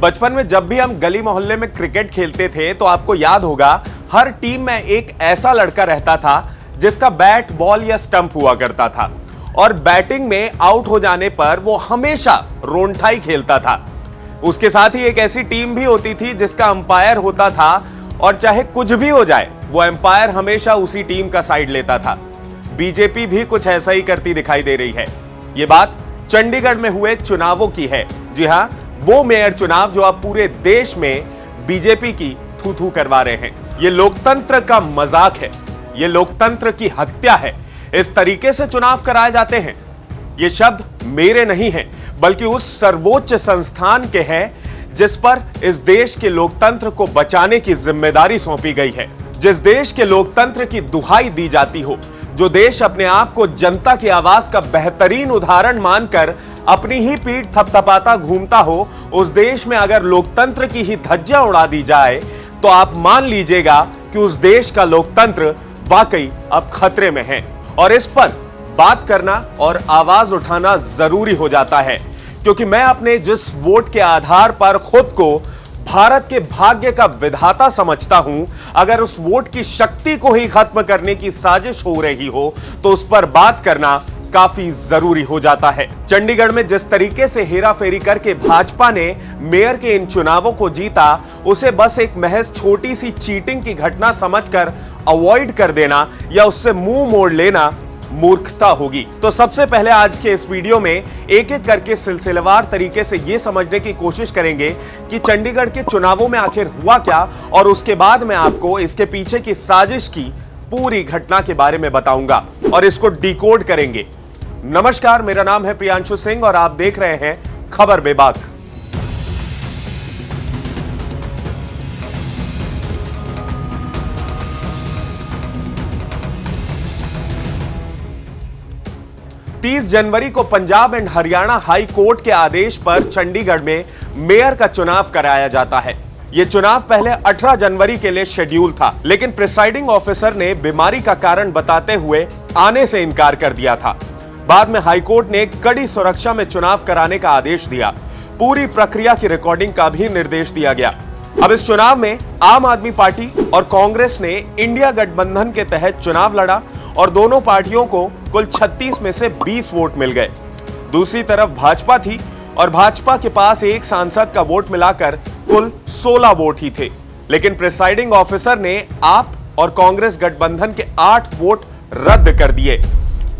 बचपन में जब भी हम गली मोहल्ले में क्रिकेट खेलते थे तो आपको याद होगा हर टीम में एक ऐसा लड़का रहता था जिसका बैट बॉल या स्टंप हुआ करता था और बैटिंग में आउट हो जाने पर वो हमेशा रोंठाई खेलता था। उसके साथ ही एक ऐसी टीम भी होती थी जिसका अंपायर होता था और चाहे कुछ भी हो जाए वो अंपायर हमेशा उसी टीम का साइड लेता था। बीजेपी भी कुछ ऐसा ही करती दिखाई दे रही है। ये बात चंडीगढ़ में हुए चुनावों की है। जी हां, वो मेयर चुनाव जो अब पूरे देश में बीजेपी की थू थू करवा रहे हैं। ये लोकतंत्र का मजाक है, ये लोकतंत्र की हत्या है। इस तरीके से चुनाव कराए जाते हैं। ये शब्द मेरे नहीं हैं, बल्कि उस सर्वोच्च संस्थान के हैं जिस पर इस देश के लोकतंत्र को बचाने की जिम्मेदारी सौंपी गई है। जिस देश के लोकतंत्र की दुहाई दी जाती हो, जो देश अपने आप को जनता की आवाज का बेहतरीन उदाहरण मानकर अपनी ही पीठ थपथपाता घूमता हो, उस देश में अगर लोकतंत्र की ही धज्जियां उड़ा दी जाए तो आप मान लीजिएगा कि उस देश का लोकतंत्र वाकई अब खतरे में है। और इस पर बात करना और आवाज उठाना जरूरी हो जाता है, क्योंकि मैं अपने जिस वोट के आधार पर खुद को भारत के भाग्य का विधाता समझता हूं, अगर उस वोट की शक्ति को ही खत्म करने की साजिश हो रही हो तो उस पर बात करना काफी जरूरी हो जाता है। चंडीगढ़ में जिस तरीके से हेराफेरी करके भाजपा ने मेयर के इन चुनावों को जीता, उसे बस एक महज छोटी सी चीटिंग की घटना समझकर अवॉइड कर देना या उससे मुंह मोड़ लेना मूर्खता होगी। तो सबसे पहले आज के इस वीडियो में एक एक करके सिलसिलेवार तरीके से यह समझने की कोशिश करेंगे कि चंडीगढ़ के चुनावों में आखिर हुआ क्या, और उसके बाद मैं आपको इसके पीछे की साजिश की पूरी घटना के बारे में बताऊंगा और इसको डिकोड करेंगे। नमस्कार, मेरा नाम है प्रियांशु सिंह और आप देख रहे हैं खबर बेबाक। तीस जनवरी को Punjab and Haryana high court के आदेश पर चंडीगढ़ में मेयर का चुनाव कराया जाता है। यह चुनाव पहले 18 जनवरी के लिए शेड्यूल था, लेकिन प्रिसाइडिंग ऑफिसर ने बीमारी का कारण बताते हुए आने से इनकार कर दिया था। बाद में हाईकोर्ट ने कड़ी सुरक्षा में चुनाव कराने का आदेश दिया। पूरी प्रक्रिया की रिकॉर्डिंग का भी निर्देश दिया गया। अब इस चुनाव में आम आदमी पार्टी और कांग्रेस ने इंडिया गठबंधन के तहत चुनाव लड़ा और दोनों पार्टियों को कुल 36 में से 20 वोट मिल गए। दूसरी तरफ भाजपा थी और भाजपा के पास एक सांसद का वोट मिलाकर कुल 16 वोट ही थे, लेकिन प्रिसाइडिंग ऑफिसर ने आप और कांग्रेस गठबंधन के 8 वोट रद्द कर दिए,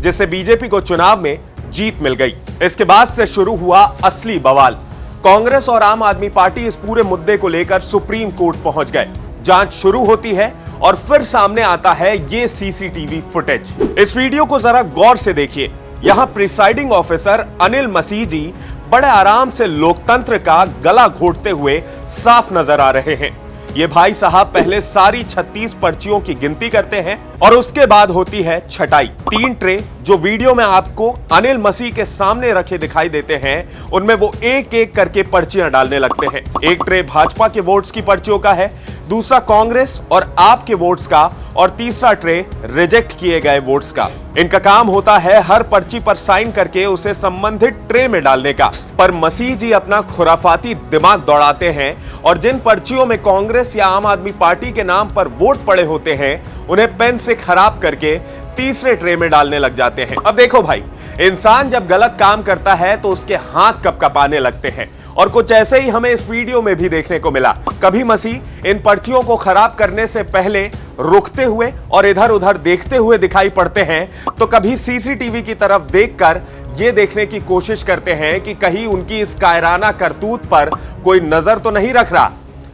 जिससे बीजेपी को चुनाव में जीत मिल गई। इसके बाद से शुरू हुआ असली बवाल। कांग्रेस और आम आदमी पार्टी इस पूरे मुद्दे को लेकर सुप्रीम कोर्ट पहुंच गए। जांच शुरू होती है और फिर सामने आता है ये सीसीटीवी फुटेज। इस वीडियो को जरा गौर से देखिए। यहां प्रिसाइडिंग ऑफिसर अनिल मसीह जी बड़े आराम से लोकतंत्र का गला घोटते हुए साफ नजर आ रहे हैं। ये भाई साहब पहले सारी 36 पर्चियों की गिनती करते हैं और उसके बाद होती है छटाई। 3 ट्रे जो वीडियो में आपको अनिल मसीह के सामने रखे दिखाई देते हैं, उनमें वो एक एक करके पर्चियां डालने लगते हैं। एक ट्रे भाजपा के वोट्स की पर्चियों का है, दूसरा कांग्रेस और आप के वोट्स का, और तीसरा ट्रे रिजेक्ट किए गए वोट्स का। इनका काम होता है हर पर्ची पर साइन करके उसे संबंधित ट्रे में डालने का। पर मसीह जी अपना खुराफाती दिमाग दौड़ाते हैं और जिन पर्चियों में कांग्रेस या आम आदमी पार्टी के नाम पर वोट पड़े होते हैं, उन्हें पेन से खराब करके तीसरे ट्रे में डालने लग जाते हैं। अब देखो भाई, इंसान जब गलत काम करता है तो उसके हाथ कपकपाने लगते हैं, और कुछ ऐसे ही हमें इस वीडियो में भी देखने को मिला। कभी मसीह इन पर्चियों को खराब करने से पहले रुकते हुए और इधर उधर देखते हुए दिखाई पड़ते हैं, तो कभी सीसीटीवी की तरफ देखकर ये देखने की कोशिश करते हैं कि कहीं उनकी इस कायराना करतूत पर कोई नजर तो नहीं रख रहा।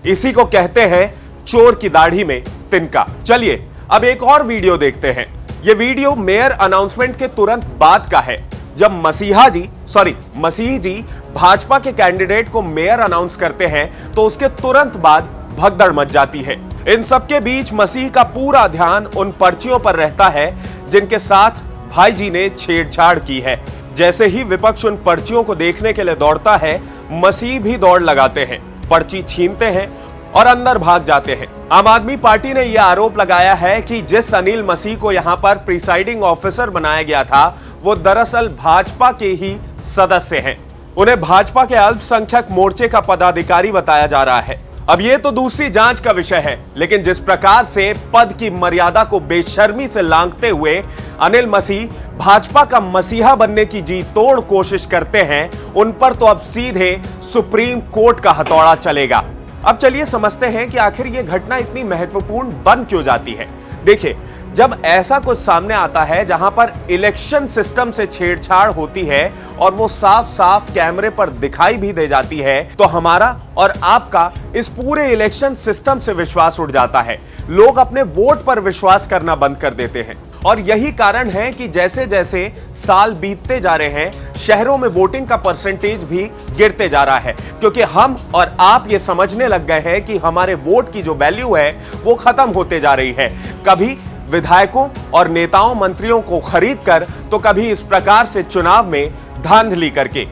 इसी को कहते हैं चोर की दाढ़ी में तिनका। चलिए अब एक और वीडियो देखते हैं। यह वीडियो मेयर अनाउंसमेंट के तुरंत बाद का है, जब मसीह जी भाजपा के कैंडिडेट को मेयर अनाउंस करते हैं तो उसके तुरंत बाद भगदड़ मच जाती है। इन सबके बीच मसीह का पूरा ध्यान उन पर्चियों पर रहता है जिनके साथ भाई जी ने छेड़छाड़ की है। जैसे ही विपक्ष उन पर्चियों को देखने के लिए दौड़ता है, मसीह भी दौड़ लगाते हैं, पर्ची छीनते हैं और अंदर भाग जाते हैं। आम आदमी पार्टी ने यह आरोप लगाया है कि जिस अनिल मसीह को यहां पर प्रिसाइडिंग ऑफिसर बनाया गया था, वो दरअसल भाजपा के ही सदस्य हैं। उन्हें भाजपा के अल्पसंख्यक मोर्चे का पदाधिकारी बताया जा रहा है। अब ये तो दूसरी जांच का विषय है, लेकिन जिस प्रकार से पद की मर्यादा को बेशर्मी से लांघते हुए अनिल मसीह भाजपा का मसीहा बनने की जी तोड़ कोशिश करते हैं, उन पर तो अब सीधे सुप्रीम कोर्ट का हथौड़ा चलेगा। अब चलिए समझते हैं कि आखिर यह घटना इतनी महत्वपूर्ण बन क्यों जाती है। देखिए, जब ऐसा कुछ सामने आता है जहां पर इलेक्शन सिस्टम से छेड़छाड़ होती है और वो साफ साफ कैमरे पर दिखाई भी दे जाती है, तो हमारा और आपका इस पूरे इलेक्शन सिस्टम से विश्वास उठ जाता है। लोग अपने वोट पर विश्वास करना बंद कर देते हैं और यही कारण है कि जैसे जैसे साल बीतते जा रहे हैं, शहरों में वोटिंग का परसेंटेज भी गिरते जा रहा है, क्योंकि हम और आप ये समझने लग गए हैं कि हमारे वोट की जो वैल्यू है वो खत्म होते जा रही है। कभी विधायकों और नेताओं मंत्रियों को खरीद कर, तो कभी इस प्रकार से चुनाव में धांधली करके।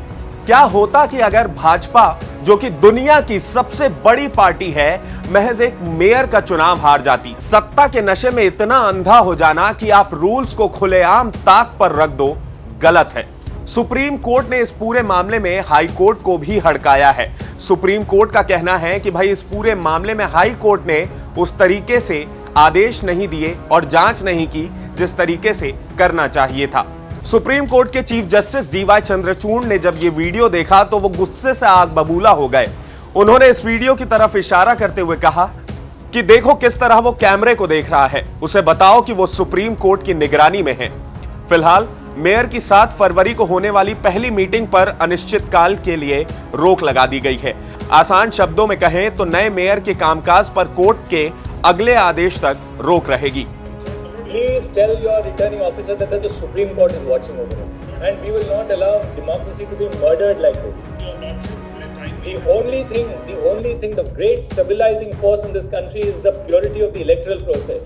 क्या होता कि अगर भाजपा, जो कि दुनिया की सबसे बड़ी पार्टी है, महज एक मेयर का चुनाव हार जाती। सत्ता के नशे में इतना अंधा हो जाना कि आप रूल्स को खुलेआम ताक पर रख दो, गलत है। सुप्रीम कोर्ट ने इस पूरे मामले में हाई कोर्ट को भी हड़काया है। सुप्रीम कोर्ट का कहना है कि भाई इस पूरे मामले में हाई कोर्ट ने उस तरीके से आदेश नहीं दिए और जांच नहीं की जिस तरीके से करना चाहिए था। सुप्रीम कोर्ट के चीफ जस्टिस डीवाई चंद्रचूड़ ने जब ये वीडियो देखा तो वो गुस्से से आग बबूला हो गए। उन्होंने इस वीडियो की तरफ इशारा करते हुए कहा कि देखो किस तरह वो कैमरे को देख रहा है, उसे बताओ कि वो सुप्रीम कोर्ट की निगरानी में है। फिलहाल मेयर की 7 फरवरी को होने वाली पहली मीटिंग पर अनिश्चितकाल के लिए रोक लगा दी गई है। आसान शब्दों में कहें तो नए मेयर के कामकाज पर कोर्ट के अगले आदेश तक रोक रहेगी। Please tell your returning officer that the Supreme Court is watching over him, and we will not allow democracy to be murdered like this. The only thing, the great stabilizing force in this country is the purity of the electoral process.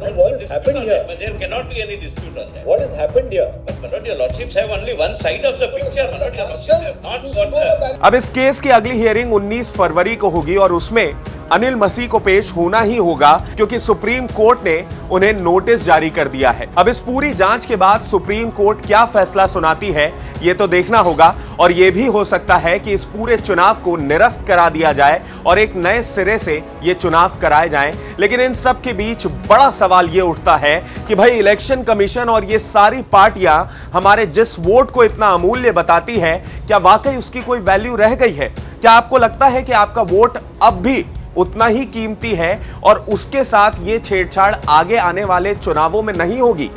And what has happened here? But there cannot be any dispute on that. What has happened here? But my lord, your lordships have only one side of the picture. My lord, your lordships have not got the... अब इस case की अगली hearing 19 फरवरी को होगी और उसमें अनिल मसीह को पेश होना ही होगा, क्योंकि सुप्रीम कोर्ट ने उन्हें नोटिस जारी कर दिया है। अब इस पूरी जांच के बाद सुप्रीम कोर्ट क्या फैसला सुनाती है ये तो देखना होगा, और ये भी हो सकता है कि इस पूरे चुनाव को निरस्त करा दिया जाए और एक नए सिरे से ये चुनाव कराए जाएं। लेकिन इन सब के बीच बड़ा सवाल ये उठता है कि भाई इलेक्शन कमीशन और ये सारी पार्टियां हमारे जिस वोट को इतना अमूल्य बताती है, क्या वाकई उसकी कोई वैल्यू रह गई है? क्या आपको लगता है कि आपका वोट अब भी उतना ही कीमती है और उसके साथ ये छेड़छाड़ आगे आने वाले चुनावों में नहीं होगी?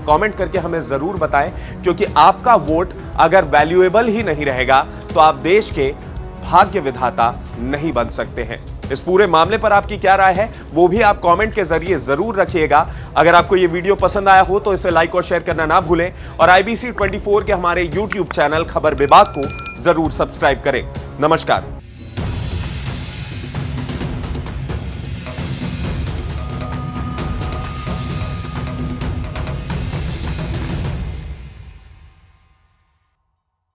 कमेंट करके हमें जरूर बताएं, क्योंकि आपका वोट अगर वैल्यूएबल ही नहीं रहेगा तो आप देश के भाग्य विधाता नहीं बन सकते हैं। इस पूरे मामले पर आपकी क्या राय है वो भी आप कमेंट के जरिए जरूर रखिएगा। अगर आपको ये वीडियो पसंद आया हो तो इसे लाइक और शेयर करना ना भूलें और IBC 24 के हमारे YouTube चैनल खबर विभाग को जरूर सब्सक्राइब करें। नमस्कार।